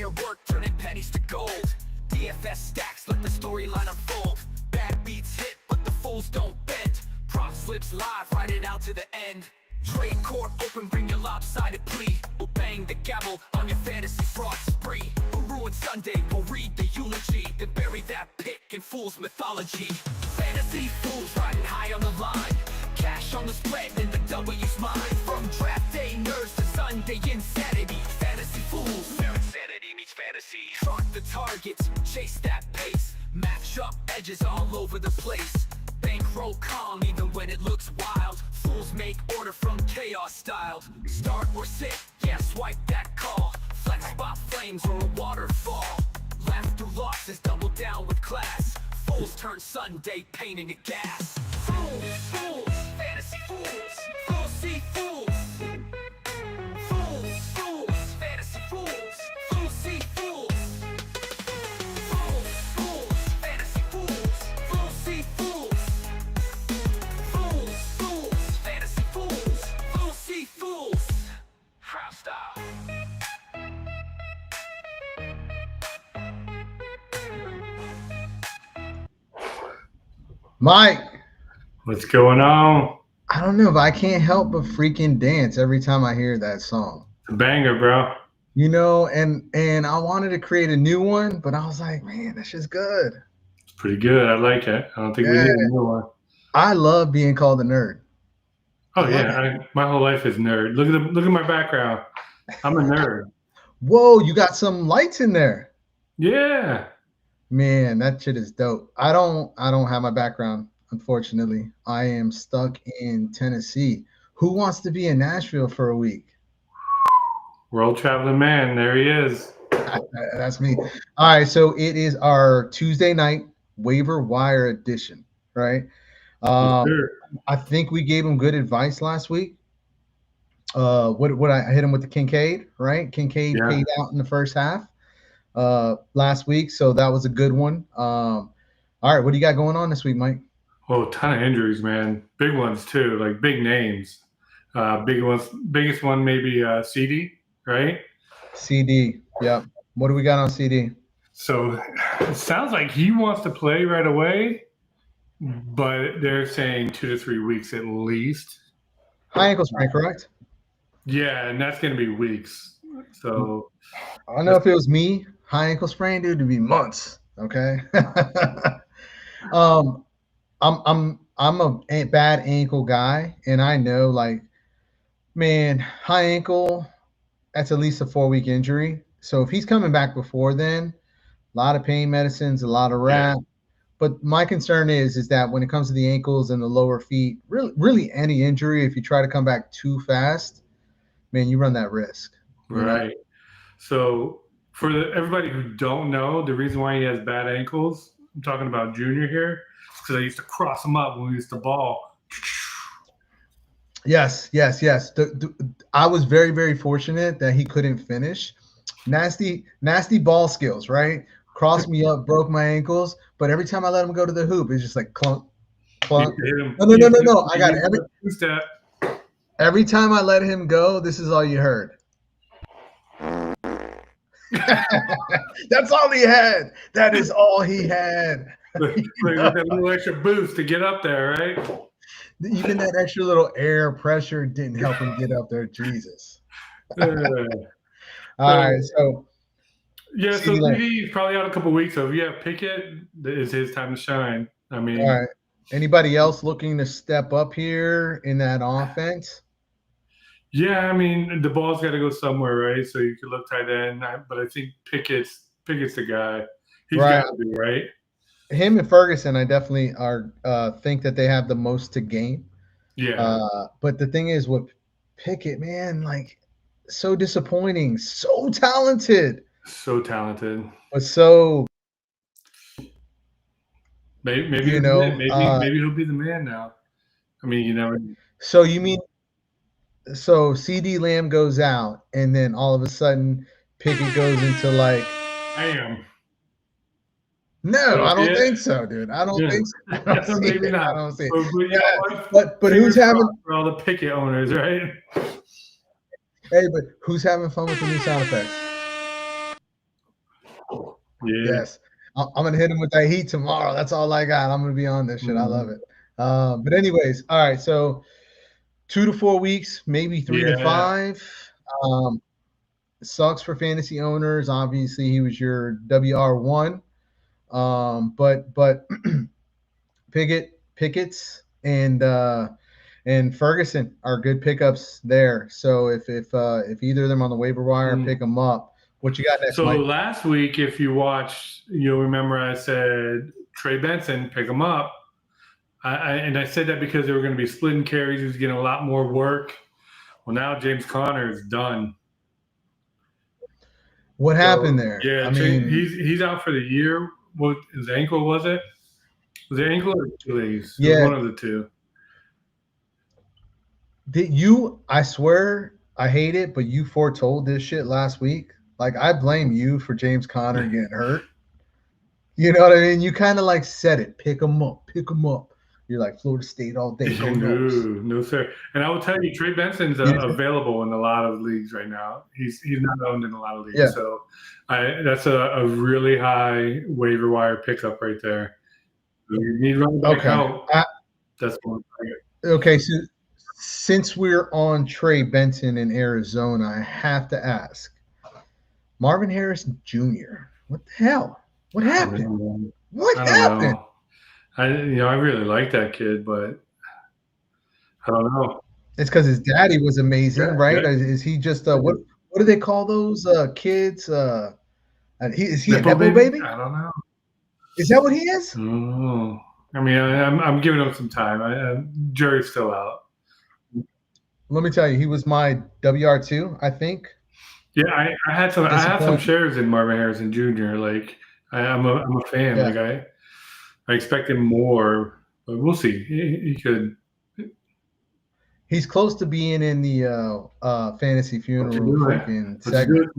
their work, turning pennies to gold. DFS stacks, let the storyline unfold. Bad beats hit, but the fools don't bend. Prop slips live, ride it out to the end. Trade court open, bring your lopsided plea. We'll bang the gavel on your fantasy fraud spree. We'll ruin Sunday, we'll read the eulogy, then bury that pick in Foolz mythology. Fantasy fools riding high on the line. Cash on the spread and the W's mine. From draft day nerds to Sunday insanity. Fantasy fools, where insanity meets fantasy. Chart the targets, chase that pace. Match up edges all over the place. Bankroll calm even when it looks wild. Fools make order from chaos styled. Start or sit, yeah, swipe that call. Flex spot flames or a waterfall. Laugh through losses, double down with class. Fools turn Sunday pain into gas. Fools, fools, fantasy fools. Fools see fools. Fools, fools, fantasy fools. Fools see fools. Fools, fools, fantasy fools. Fools see fools. Fools, fools, fantasy fools. Fools see fools. Crowd style. Mike, What's going on? I don't know, but I can't help but freaking dance every time I hear that song. It's a banger, bro. You know, and I wanted to create a new one, but I was like, man, that's just good. It's pretty good. I like it. I don't think we need a new one. I love being called a nerd. Oh yeah, my whole life is nerd. Look at my background. I'm a nerd. Whoa, you got some lights in there. Yeah. Man, that shit is dope. I don't have my background, unfortunately. I am stuck in Tennessee. Who wants to be in Nashville for a week? World traveling man. There he is. That's me. All right, so it is our Tuesday night waiver wire edition, right? Sure. I think we gave him good advice last week. What I hit him with the Kincaid, right? Kincaid paid out in the first half last week, so that was a good one. All right, what do you got going on this week, Mike? Oh, a ton of injuries, man. Big ones too, like big names. Biggest one maybe CD, right? CD, yep. What do we got on CD? So it sounds like he wants to play right away, but they're saying 2 to 3 weeks at least. High ankle sprain, correct? Yeah, and that's going to be weeks. So I don't know if it was me, high ankle sprain, dude, it'd be months. Okay. I'm a bad ankle guy, and I know, like, man, high ankle, that's at least a 4-week injury. So if he's coming back before then, a lot of pain medicines, a lot of wrap. But my concern is that when it comes to the ankles and the lower feet, really any injury, if you try to come back too fast, man, you run that risk. Right. So for everybody who don't know, the reason why he has bad ankles, I'm talking about Junior here, because I used to cross him up when we used to ball. Yes. I was very, very fortunate that he couldn't finish. Nasty ball skills, right? Crossed me up, broke my ankles, but every time I let him go to the hoop, it's just like clunk, clunk. No. I got it. Every time I let him go, this is all you heard. That's all he had. That is all he had. That little extra boost to get up there, right? Even that extra little air pressure didn't help him get up there. Jesus. All right, so yeah, so CD is probably out a couple weeks. So if you have Pickett, it's his time to shine. I mean, all right. Anybody else looking to step up here in that offense? Yeah, I mean, the ball's got to go somewhere, right? So you could look tight end, but I think Pickett's the guy. He's got to be, right? Him and Ferguson, I definitely think that they have the most to gain. Yeah. But the thing is with Pickett, man, like, so disappointing, so talented. So talented. But so maybe maybe he'll be the man now. I mean, you never. So you mean CD Lamb goes out, and then all of a sudden Pickett goes into like No, I don't think so, dude. I don't think so. Maybe not. I don't see it. But who's having for all the Pickett owners, right? Hey, but who's having fun with the new sound effects? Yeah. Yes. I'm gonna hit him with that heat tomorrow. That's all I got. I'm gonna be on this shit. I love it. But anyways, all right. So 2 to 4 weeks, maybe 3 to Yeah. 5. Sucks for fantasy owners. Obviously, he was your WR1. But Pickett's and Ferguson are good pickups there. So if either of them on the waiver wire, pick them up. What you got next, So Mike? last week, if you watched, you'll remember I said Trey Benson, pick him up. And I said that because they were going to be splitting carries. He was getting a lot more work. Well, now James Conner is done. What happened there? Yeah, I mean, he's out for the year. What his ankle was it? Was it ankle or Achilles? Yeah. One of the two. I swear I hate it, but you foretold this shit last week. Like, I blame you for James Conner getting hurt. You know what I mean? You kind of like said it. Pick him up. You're like Florida State all day. Go Noles. No, sir. And I will tell you, Trey Benson's available in a lot of leagues right now. He's not owned in a lot of leagues. Yeah. So that's a really high waiver wire pickup right there. You need running back help. That's one. Okay, so since we're on Trey Benson in Arizona, I have to ask, Marvin Harrison Jr. What the hell? What happened? What happened? I really like that kid, but I don't know. It's because his daddy was amazing, right? Yeah. Is he just what do they call those kids? Is he a Nepo baby? I don't know. Is that what he is? Oh, I mean, I'm giving him some time. Jury's still out. Let me tell you, he was my WR2, I think. Yeah, I had some shares in Marvin Harrison Jr. Like I'm a fan. Yeah. Like I expect him more, but we'll see. He could. He's close to being in the fantasy funeral freaking segment.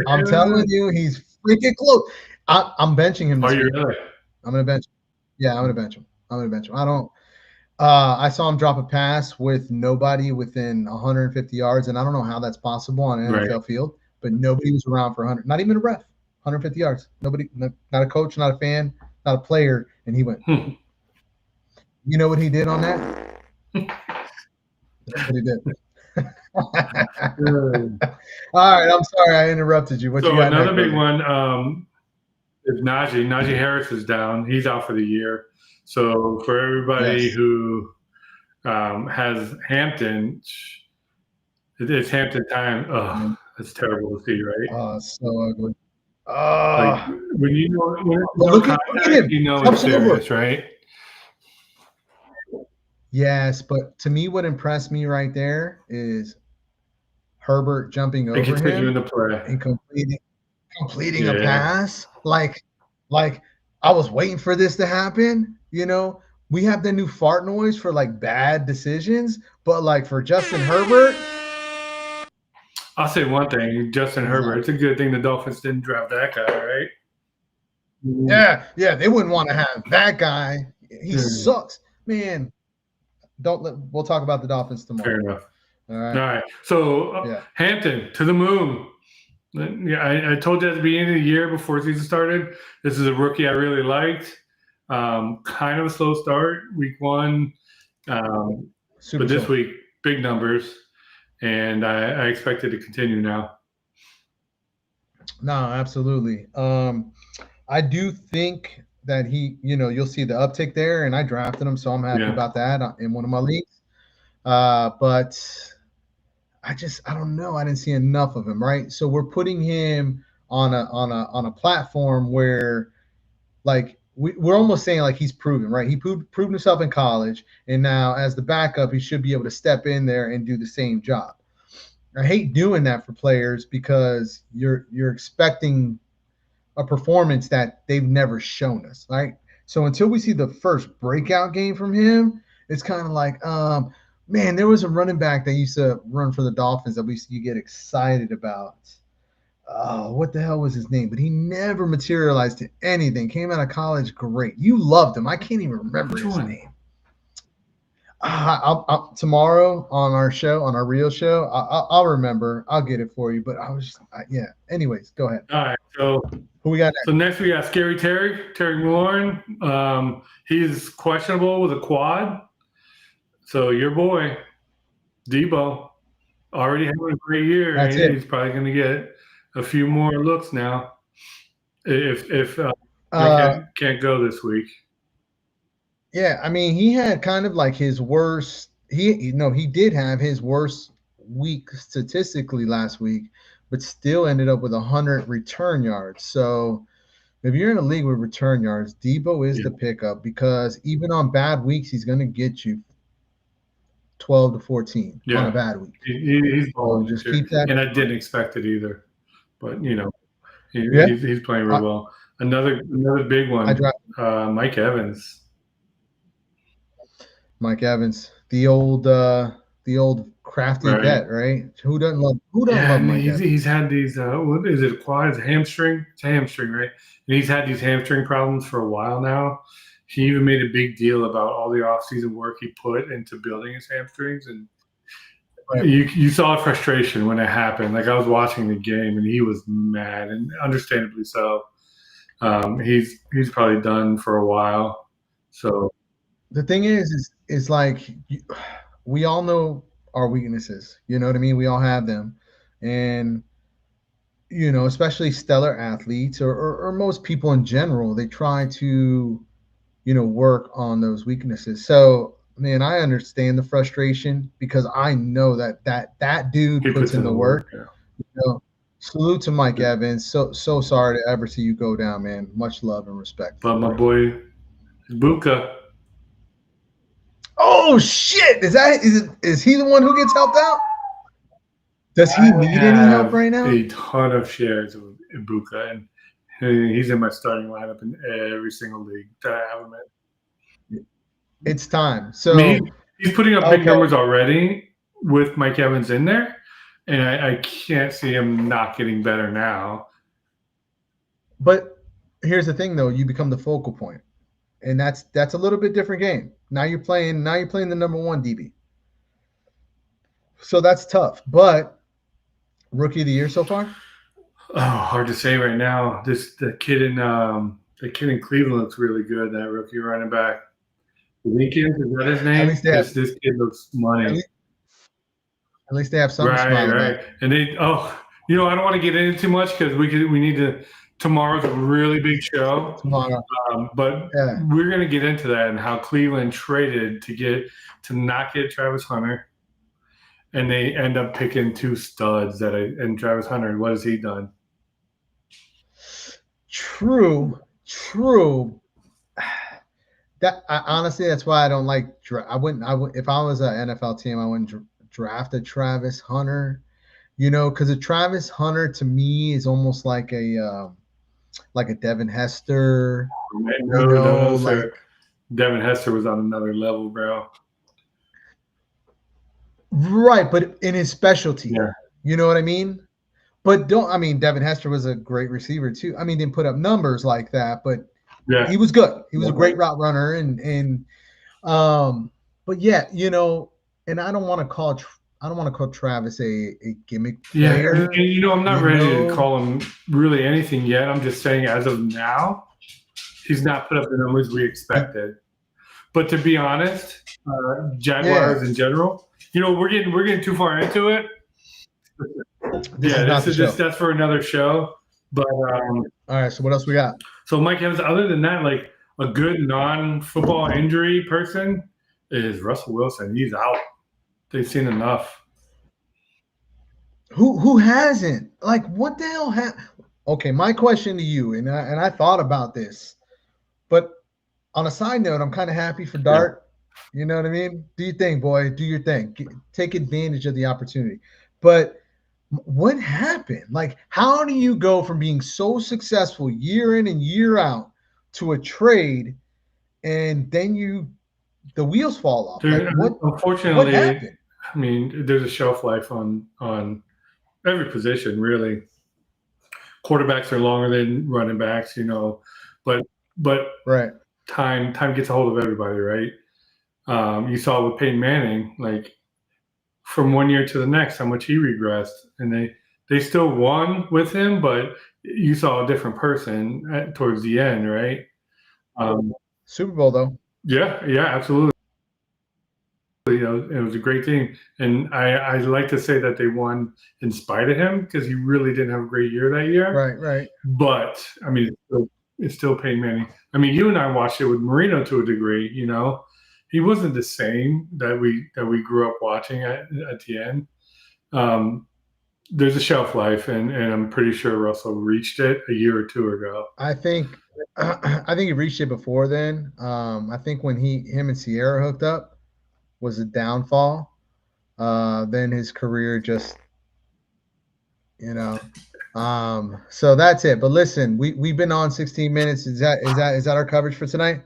I'm telling you, he's freaking close. I'm benching him this week. Really? I'm gonna bench him. Yeah, I'm gonna bench him. I don't. I saw him drop a pass with nobody within 150 yards, and I don't know how that's possible on an NFL field. But nobody was around for 100. Not even a ref. 150 yards. Nobody. Not a coach. Not a fan. Not a player. And he went. You know what he did on that? That's what he did. All right, I'm sorry I interrupted you. What you got another next, big one is Najee. Najee Harris is down. He's out for the year. So for everybody who has Hampton, it's Hampton time. Oh, that's terrible to see, right? Oh, it's so ugly. Like, when you know, look at him. You know it's serious, right? Yes, but to me, what impressed me right there is Herbert jumping over him and completing a pass. Like I was waiting for this to happen. You know, we have the new fart noise for like bad decisions, but like for Justin Herbert, I'll say one thing, Justin Herbert. It's a good thing the Dolphins didn't draft that guy, right? Yeah, they wouldn't want to have that guy. He sucks, man. We'll talk about the Dolphins tomorrow. Fair enough. All right. So Hampton to the moon. Yeah, I told you at the beginning of the year before the season started, this is a rookie I really liked. Kind of a slow start, week one. But this week, big numbers. And I expect it to continue now. No, absolutely. I do think that you'll see the uptick there, and I drafted him, so I'm happy about that in one of my leagues. But I don't know. I didn't see enough of him, right? So we're putting him on a platform where, like, we're almost saying like he's proven, right? He proved himself in college, and now as the backup, he should be able to step in there and do the same job. I hate doing that for players because you're expecting a performance that they've never shown us, right? So until we see the first breakout game from him, it's kind of like, man, there was a running back that used to run for the Dolphins that you get excited about. What the hell was his name? But he never materialized to anything. Came out of college, great. You loved him. I can't even remember his name. I'll tomorrow on our show, on our real show, I'll remember. I'll get it for you. But yeah. Anyways, go ahead. All right. So who we got next? So next we got Scary Terry McLaurin. He's questionable with a quad. So your boy, Debo, already having a great year. That's and it. He's probably going to get a few more looks now if can't go this week. Yeah, I mean, he had kind of like his worst. He did have his worst week statistically last week, but still ended up with 100 return yards. So if you're in a league with return yards, Debo is the pickup because even on bad weeks, he's going to get you 12 to 14 on a bad week. He's balling. So just keep that. And I didn't expect it either, but he's playing real well. Another big one. Mike Evans. Mike Evans, the old crafty bet, right? Who doesn't love Mike Evans? He's had these what is it, a quad? It's a hamstring? It's a hamstring, right? And he's had these hamstring problems for a while now. He even made a big deal about all the offseason work he put into building his hamstrings, and you saw frustration when it happened. Like I was watching the game and he was mad, and understandably so. He's probably done for a while. So the thing is like we all know our weaknesses. You know what I mean? We all have them, and especially stellar athletes or most people in general, they try to work on those weaknesses. So man, I understand the frustration because I know that dude puts in the work. Salute to Mike Evans. So sorry to ever see you go down, man. Much love and respect. But my boy Buka. Oh shit! Is he the one who gets helped out? Does he need any help right now? A ton of shares of Ibuka, and he's in my starting lineup in every single league that I have him in. It's time. So he's putting up big numbers already with Mike Evans in there, and I can't see him not getting better now. But here's the thing, though: you become the focal point, and that's a little bit different game. Now you're playing the number one DB. So that's tough. But rookie of the year so far? Oh, hard to say right now. The kid in Cleveland looks really good. That rookie running back, Lincoln, is that his name? This kid looks money. At least they have something. Right. And I don't want to get into too much because we need to. Tomorrow's a really big show. But we're going to get into that and how Cleveland traded to not get Travis Hunter, and they end up picking two studs and Travis Hunter. What has he done? True. Honestly, that's why I don't like. I wouldn't. If I was an NFL team, I wouldn't draft a Travis Hunter. Because a Travis Hunter to me is almost like a Devin Hester. No, Devin Hester was on another level, bro. Right, but in his specialty, you know what I mean? But Devin Hester was a great receiver too. Didn't put up numbers like that, but he was good. He was a great route runner, but yeah, and I don't want to call Travis a gimmick player. I'm not ready to call him really anything yet. I'm just saying, as of now, he's not put up the numbers we expected. But to be honest, Jaguars in general, we're getting too far into it. That's for another show. But all right. So what else we got? So Mike Evans, other than that, like a good non-football injury person is Russell Wilson. He's out. They've seen enough. Who hasn't? Like, what the hell Okay, my question to you, and I thought about this, but on a side note, I'm kind of happy for Dart. Yeah. You know what I mean? Do your thing, boy. Do your thing. Take advantage of the opportunity. But what happened? Like, how do you go from being so successful year in and year out to a trade, and then the wheels fall off? Unfortunately, what happened? There's a shelf life on every position, really. Quarterbacks are longer than running backs, but right. Time gets a hold of everybody, right? You saw with Peyton Manning, like from one year to the next, how much he regressed, and they still won with him, but you saw a different person towards the end, right? Super Bowl though. Yeah, absolutely. You know, it was a great team, and I like to say that they won in spite of him because he really didn't have a great year that year. Right. But I mean, it's still Peyton Manning. I mean, you and I watched it with Marino to a degree. You know, he wasn't the same that we grew up watching at the end. There's a shelf life, and I'm pretty sure Russell reached it a year or two ago. I think he reached it before then. I think when him and Sierra hooked up was a downfall. Then his career just, you know. So that's it. But listen, we've been on 16 minutes. Is that our coverage for tonight?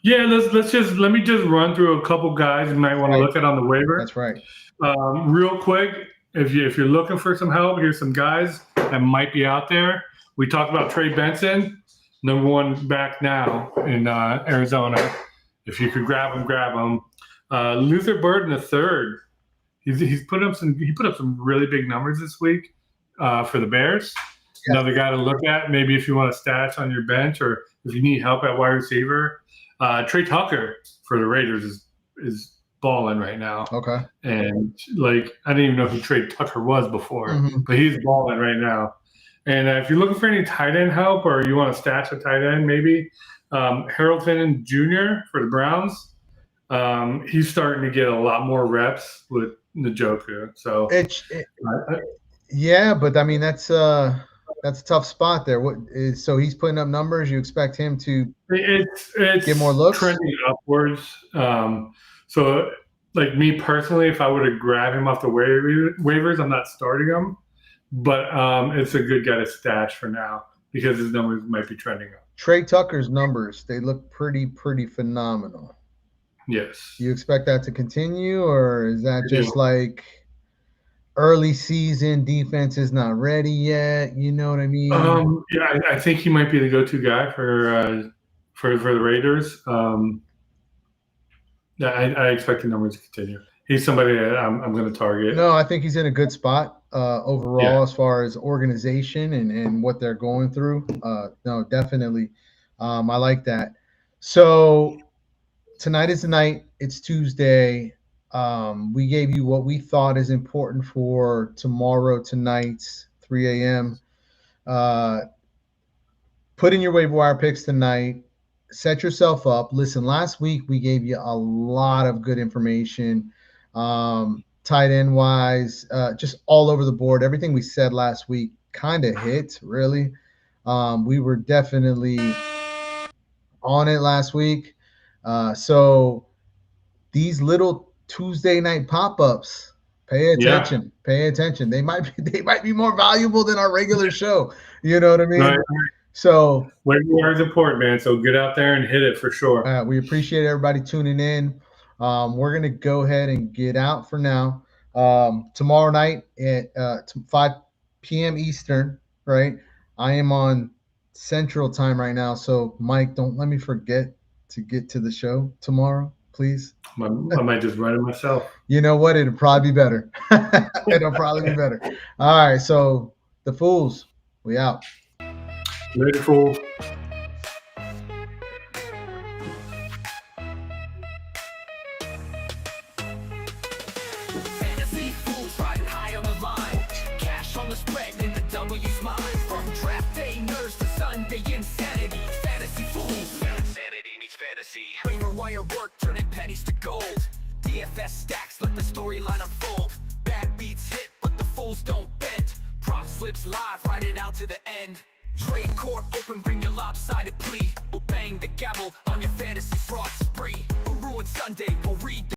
Yeah, let me just run through a couple guys you might want to look at on the waiver. That's right. Real quick, if you're looking for some help, here's some guys that might be out there. We talked about Trey Benson, number 1 back now in Arizona. If you could grab him. Luther Burden III. He put up some really big numbers this week for the Bears. Yeah. Another guy to look at, maybe if you want to stash on your bench or if you need help at wide receiver. Trey Tucker for the Raiders is balling right now. Okay. And like I didn't even know who Trey Tucker was before, but he's balling right now. And if you're looking for any tight end help or you want to stash a tight end, maybe Harold Finn Jr. for the Browns. He's starting to get a lot more reps with Njoku. So yeah, but I mean that's a tough spot there. So he's putting up numbers. You expect him to get more looks, trending upwards. So like me personally, if I were to grab him off the waivers, I'm not starting him. But it's a good guy to stash for now because his numbers might be trending up. Trey Tucker's numbers, they look pretty phenomenal. Yes. You expect that to continue, or is that just like early season defense is not ready yet? You know what I mean? Yeah, I think he might be the go-to guy for the Raiders. Yeah, I expect the numbers to continue. He's somebody that I'm going to target. No, I think he's in a good spot overall as far as organization and what they're going through. No, definitely. I like that. So tonight is the night. It's Tuesday. We gave you what we thought is important for tonight's 3 a.m. Put in your waiver wire picks tonight. Set yourself up. Listen, last week we gave you a lot of good information, tight end wise, just all over the board. Everything we said last week kind of hit, really. We were definitely on it last week. So these little Tuesday night pop-ups, pay attention. Yeah. Pay attention. They might be more valuable than our regular show. You know what I mean? Right. So waiver is important, man. So get out there and hit it for sure. We appreciate everybody tuning in. We're gonna go ahead and get out for now. Tomorrow night at 5 p.m. Eastern, right? I am on Central Time right now. So Mike, don't let me forget to get to the show tomorrow, please. I might just write it myself. You know what? It'll probably be better. It'll probably be better. All right. So the Foolz, we out. Later, Foolz. Fantasy Foolz riding high on the line. Cash on the spread and the W's mine. From draft day nerves to Sunday insanity. Fantasy Foolz. Insanity meets fantasy. Waiver wire work turning pennies to gold. DFS stacks let the storyline unfold. Bad beats hit but the Foolz don't bend. Prop slips live, ride it out to the end. Trade court open, bring your lopsided plea. We'll bang the gavel on your fantasy fraud spree. We'll ruin Sunday, we'll read